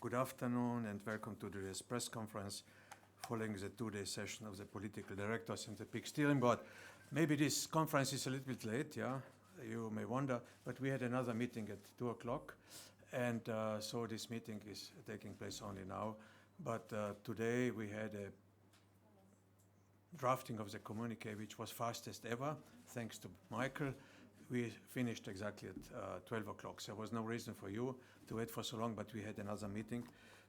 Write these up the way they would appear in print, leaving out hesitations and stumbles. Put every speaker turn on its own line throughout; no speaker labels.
Good afternoon and welcome to today's press conference following the two-day session of the political directors and the PIC steering board. Maybe this conference is a little bit late, yeah, you may wonder, but we had another meeting at 2 o'clock and so this meeting is taking place only now. But today we had a drafting of the communique which was fastest ever, thanks to Michael. We finished exactly at 12 o'clock. So there was no reason for you to wait for so long, but we had another meeting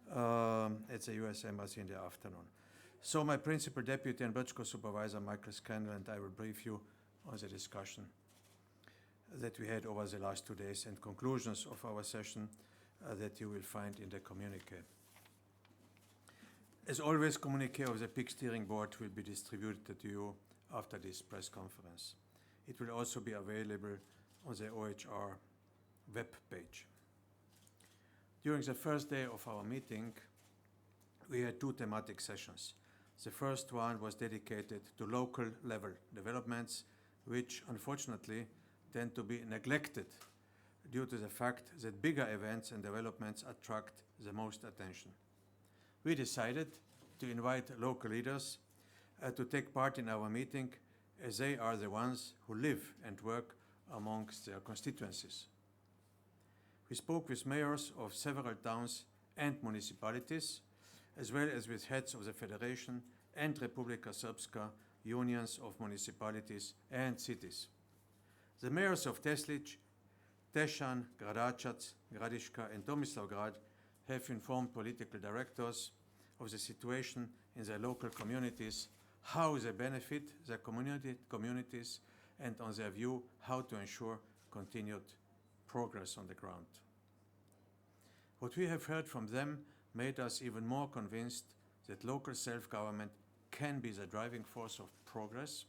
at the US Embassy in the afternoon. So my principal deputy and Brčko supervisor, Michaela Scanlana, and I will brief you on the discussion that we had over the last 2 days and conclusions of our session that you will find in the communique. As always, communique of the PIC steering board will be distributed to you after this press conference. It will also be available on the OHR web page. During the first day of our meeting, we had two thematic sessions. The first one was dedicated to local level developments, which unfortunately tend to be neglected due to the fact that bigger events and developments attract the most attention. We decided to invite local leaders to take part in our meeting, as they are the ones who live and work amongst their constituencies. We spoke with mayors of several towns and municipalities, as well as with heads of the Federation and Republika Srpska unions of municipalities and cities. The mayors of Teslić, Tešanj, Gradačac, Gradiška and Tomislavgrad have informed political directors of the situation in their local communities, how they benefit their communities, and on their view how to ensure continued progress on the ground. What we have heard from them made us even more convinced that local self-government can be the driving force of progress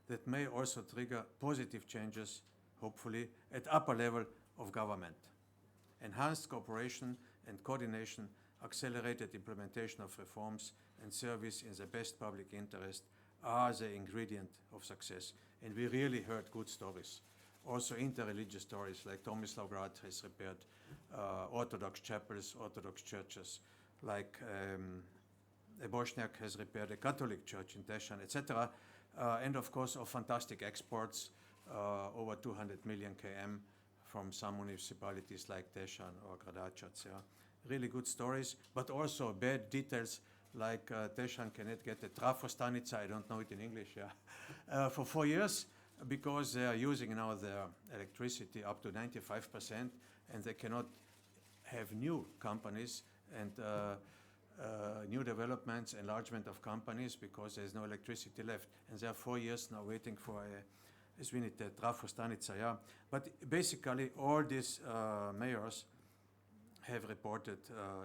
that may also trigger positive changes, hopefully, at upper level of government. Enhanced cooperation and coordination, accelerated implementation of reforms and service in the best public interest are the ingredient of success. And we really heard good stories. Also interreligious stories, like Tomislavgrad has repaired Orthodox chapels, Orthodox churches, like a Bosniak has repaired a Catholic church in Tešanj, etc. And of course of fantastic exports, over 200 million km from some municipalities like Tešanj or Gradačac. Yeah. Really good stories, but also bad details like Tešanj cannot get a trafostanica, I don't know it in English, yeah, for 4 years because they are using now their electricity up to 95% and they cannot have new companies and new developments, enlargement of companies because there's no electricity left. And they are 4 years now waiting for a trafostanica, yeah. But basically all these mayors have reported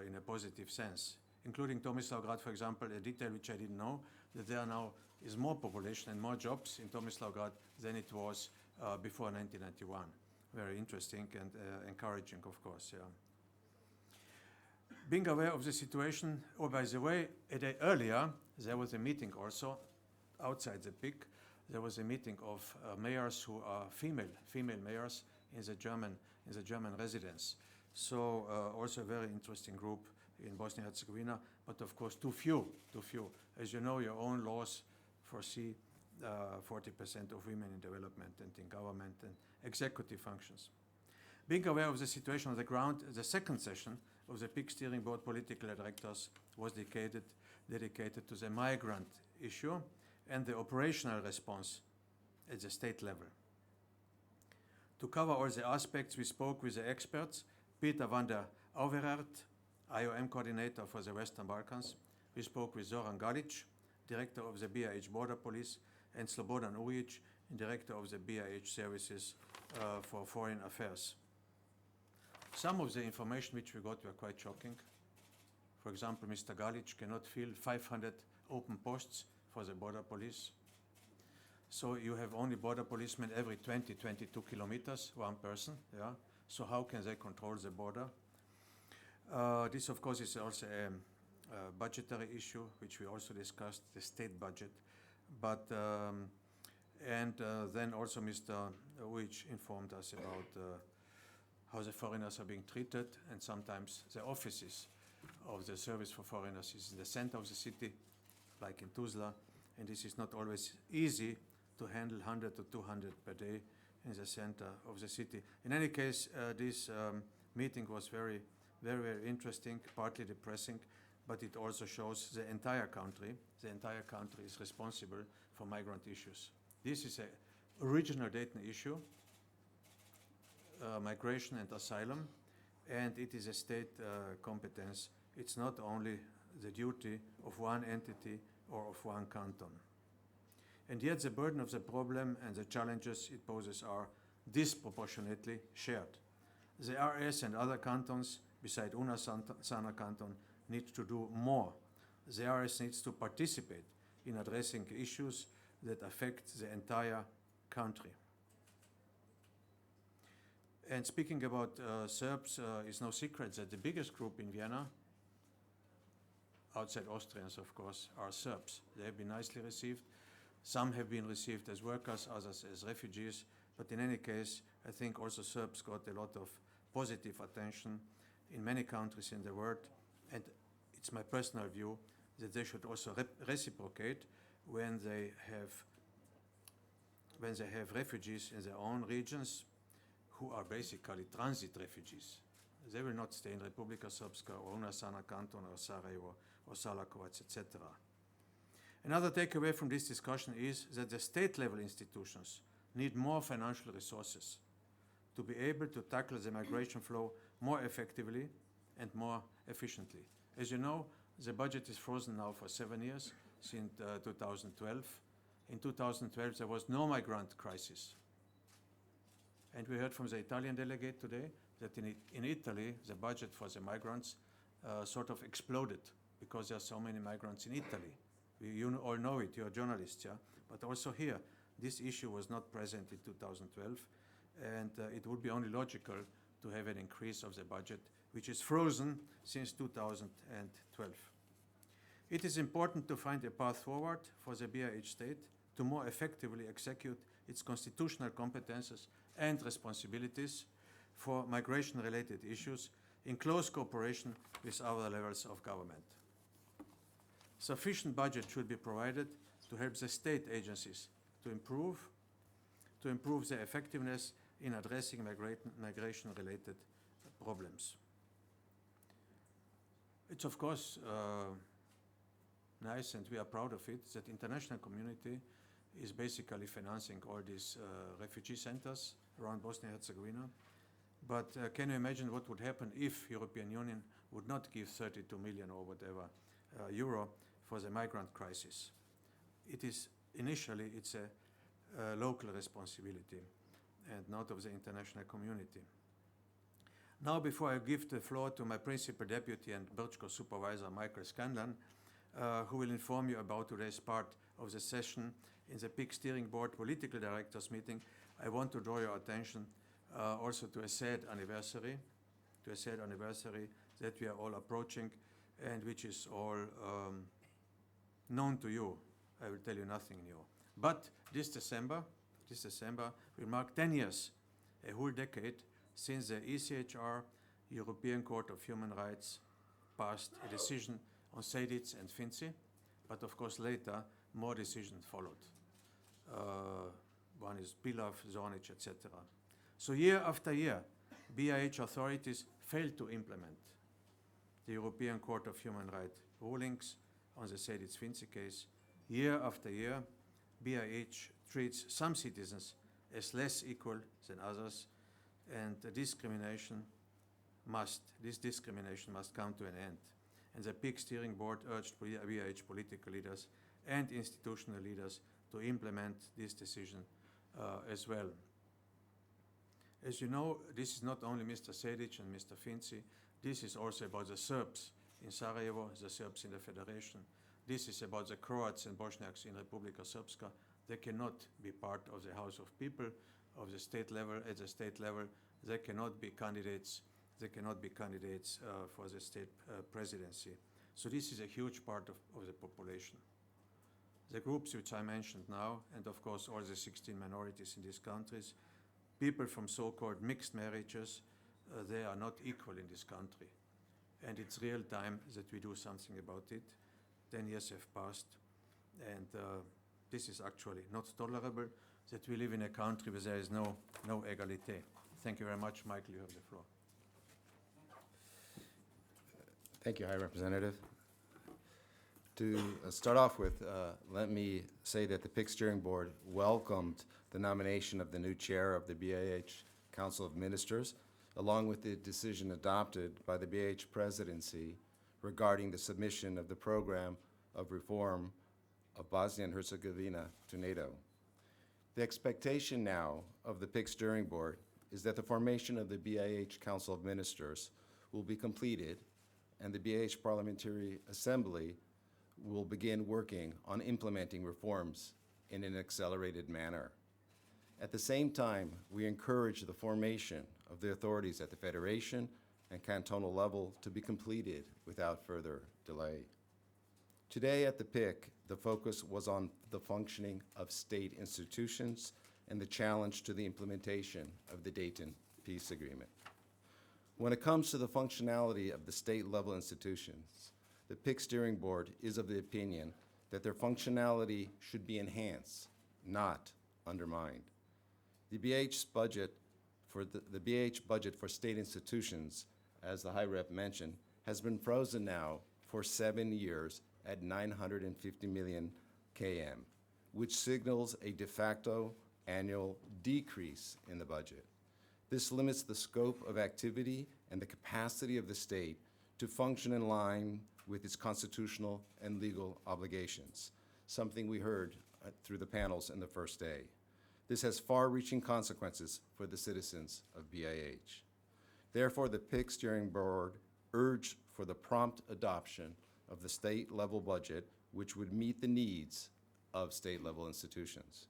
in a positive sense, including Tomislavgrad, for example, a detail which I didn't know, that there now is more population and more jobs in Tomislavgrad than it was before 1991. Very interesting and encouraging, of course. Yeah. Being aware of the situation, by the way, a day earlier, there was a meeting also outside the PIC. There was a meeting of mayors who are female mayors in the German residence. So also a very interesting group in Bosnia and Herzegovina, but of course too few. As you know, your own laws foresee 40% of women in development and in government and executive functions. Being aware of the situation on the ground, the second session of the PIC steering board political directors was dedicated to the migrant issue and the operational response at the state level. To cover all the aspects, we spoke with the experts, Peter van der Auweraert, IOM coordinator for the Western Balkans. We spoke with Zoran Galic, director of the BiH Border Police, and Slobodan Ujic, director of the BiH Services for Foreign Affairs. Some of the information which we got were quite shocking. For example, Mr. Galic cannot fill 500 open posts for the border police. So you have only border policemen every 22 kilometers, one person. Yeah. So how can they control the border? This, of course, is also a budgetary issue, which we also discussed, the state budget. But then also Mr. Ujic informed us about how the foreigners are being treated, and sometimes the offices of the service for foreigners is in the center of the city, like in Tuzla, and this is not always easy to handle 100 to 200 per day in the center of the city. In any case, this meeting was very, very interesting, partly depressing, but it also shows the entire country is responsible for migrant issues. This is an original Dayton issue, migration and asylum, and it is a state competence. It's not only the duty of one entity or of one canton. And yet the burden of the problem and the challenges it poses are disproportionately shared. The RS and other cantons, beside Sana canton, need to do more. The RS needs to participate in addressing issues that affect the entire country. And speaking about Serbs, it's no secret that the biggest group in Vienna, outside Austrians of course, are Serbs. They have been nicely received. Some have been received as workers, others as refugees, but in any case, I think also Serbs got a lot of positive attention in many countries in the world, and it's my personal view that they should also reciprocate when they have refugees in their own regions who are basically transit refugees. They will not stay in Republika Srpska or Sana canton or Sarajevo or Salakovac, etc. Another takeaway from this discussion is that the state-level institutions need more financial resources to be able to tackle the migration flow more effectively and more efficiently. As you know, the budget is frozen now for 7 years, since 2012. In 2012, there was no migrant crisis. And we heard from the Italian delegate today that in Italy, the budget for the migrants sort of exploded because there are so many migrants in Italy. You all know it, you're journalists, yeah? But also here, this issue was not present in 2012, and it would be only logical to have an increase of the budget, which is frozen since 2012. It is important to find a path forward for the BiH state to more effectively execute its constitutional competences and responsibilities for migration-related issues in close cooperation with other levels of government. Sufficient budget should be provided to help the state agencies to improve their effectiveness in addressing migration-related problems. It's of course nice, and we are proud of it, that the international community is basically financing all these refugee centers around Bosnia and Herzegovina. But can you imagine what would happen if European Union would not give 32 million or whatever euro for the migrant crisis? Initially it's a local responsibility and not of the international community. Now, before I give the floor to my principal deputy and Brčko supervisor, Michaela Scanlana, who will inform you about today's part of the session in the PIC Steering Board Political Directors meeting, I want to draw your attention also to a sad anniversary that we are all approaching and which is all known to you. I will tell you nothing new. But this December will mark 10 years, a whole decade, since the ECHR, European Court of Human Rights, passed a decision on Sejdic and Finci, but of course later more decisions followed. One is Pilav, Zornic, etc. So year after year, BiH authorities failed to implement the European Court of Human Rights rulings on the Sejdic-Finci case. Year after year, BiH treats some citizens as less equal than others, and this discrimination must come to an end. And the PIC Steering Board urged BiH political leaders and institutional leaders to implement this decision as well. As you know, this is not only Mr. Sejdic and Mr. Finci, this is also about the Serbs in Sarajevo, the Serbs in the Federation. This is about the Croats and Bosniaks in Republika Srpska. They cannot be part of the House of People of the state level. At the state level, they cannot be candidates. They cannot be candidates for the state presidency. So this is a huge part of the population. The groups which I mentioned now, and of course all the 16 minorities in these countries, people from so-called mixed marriages, they are not equal in this country. And it's real time that we do something about it. 10 years have passed, and this is actually not tolerable, that we live in a country where there is no equality. Thank you very much. Michael, you have the floor.
Thank you, High Representative. To start off with, let me say that the PIC Steering Board welcomed the nomination of the new chair of the BIH Council of Ministers, along with the decision adopted by the BIH Presidency regarding the submission of the program of reform of Bosnia and Herzegovina to NATO. The expectation now of the PIC Steering Board is that the formation of the BIH Council of Ministers will be completed and the BIH Parliamentary Assembly will begin working on implementing reforms in an accelerated manner. At the same time, we encourage the formation of the authorities at the federation and cantonal level to be completed without further delay. Today at the PIC, the focus was on the functioning of state institutions and the challenge to the implementation of the Dayton Peace Agreement. When it comes to the functionality of the state-level institutions, the PIC Steering Board is of the opinion that their functionality should be enhanced, not undermined. The BIH budget for state institutions, as the High Rep mentioned, has been frozen now for 7 years at 950 million km, which signals a de facto annual decrease in the budget. This limits the scope of activity and the capacity of the state to function in line with its constitutional and legal obligations, something we heard through the panels in the first day. This has far-reaching consequences for the citizens of BIH. Therefore, the PIC Steering Board urged for the prompt adoption of the state-level budget, which would meet the needs of state-level institutions.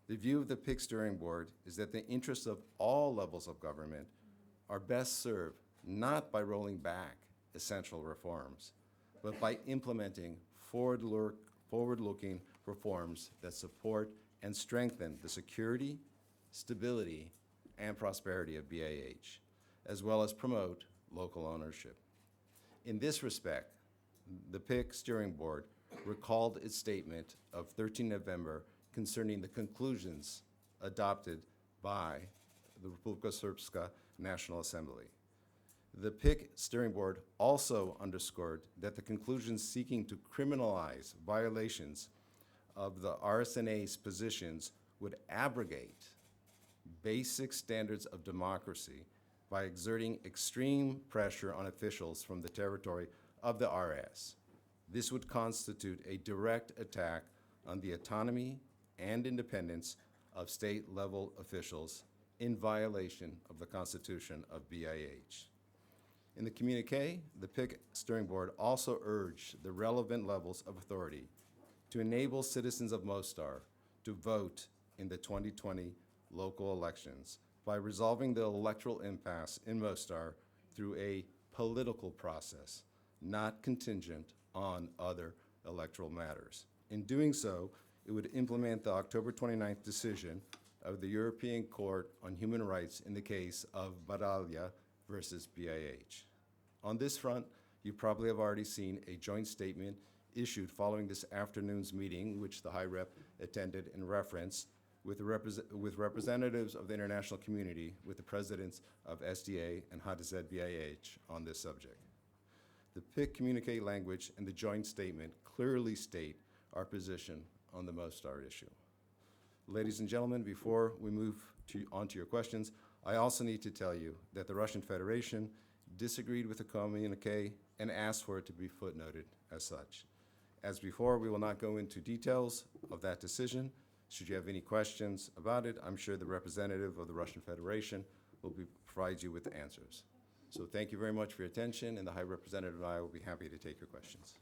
The view of the PIC Steering Board is that the interests of all levels of government are best served not by rolling back essential reforms, but by implementing forward-looking reforms that support and strengthen the security, stability, and prosperity of BIH, as well as promote local ownership. In this respect, the PIC Steering Board recalled its statement of 13 November concerning the conclusions adopted by the Republika Srpska National Assembly. The PIC Steering Board also underscored that the conclusions seeking to criminalize violations of the RSNA's positions would abrogate basic standards of democracy by exerting extreme pressure on officials from the territory of the RS. This would constitute a direct attack on the autonomy and independence of state-level officials in violation of the Constitution of BIH. In the communiqué, the PIC Steering Board also urged the relevant levels of authority to enable citizens of Mostar to vote in the 2020 local elections by resolving the electoral impasse in Mostar through a political process, not contingent on other electoral matters. In doing so, it would implement the October 29th decision of the European Court on Human Rights in the case of Baralja versus BIH. On this front, you probably have already seen a joint statement issued following this afternoon's meeting, which the High Rep attended in reference, with representatives of the international community, with the presidents of SDA and HDZ BIH on this subject. The PIC communique language and the joint statement clearly state our position on the Mostar issue. Ladies and gentlemen, before we move on to your questions, I also need to tell you that the Russian Federation disagreed with the communique and asked for it to be footnoted as such. As before, we will not go into details of that decision. Should you have any questions about it, I'm sure the representative of the Russian Federation will provide you with the answers. So thank you very much for your attention, and the High Representative and I will be happy to take your questions.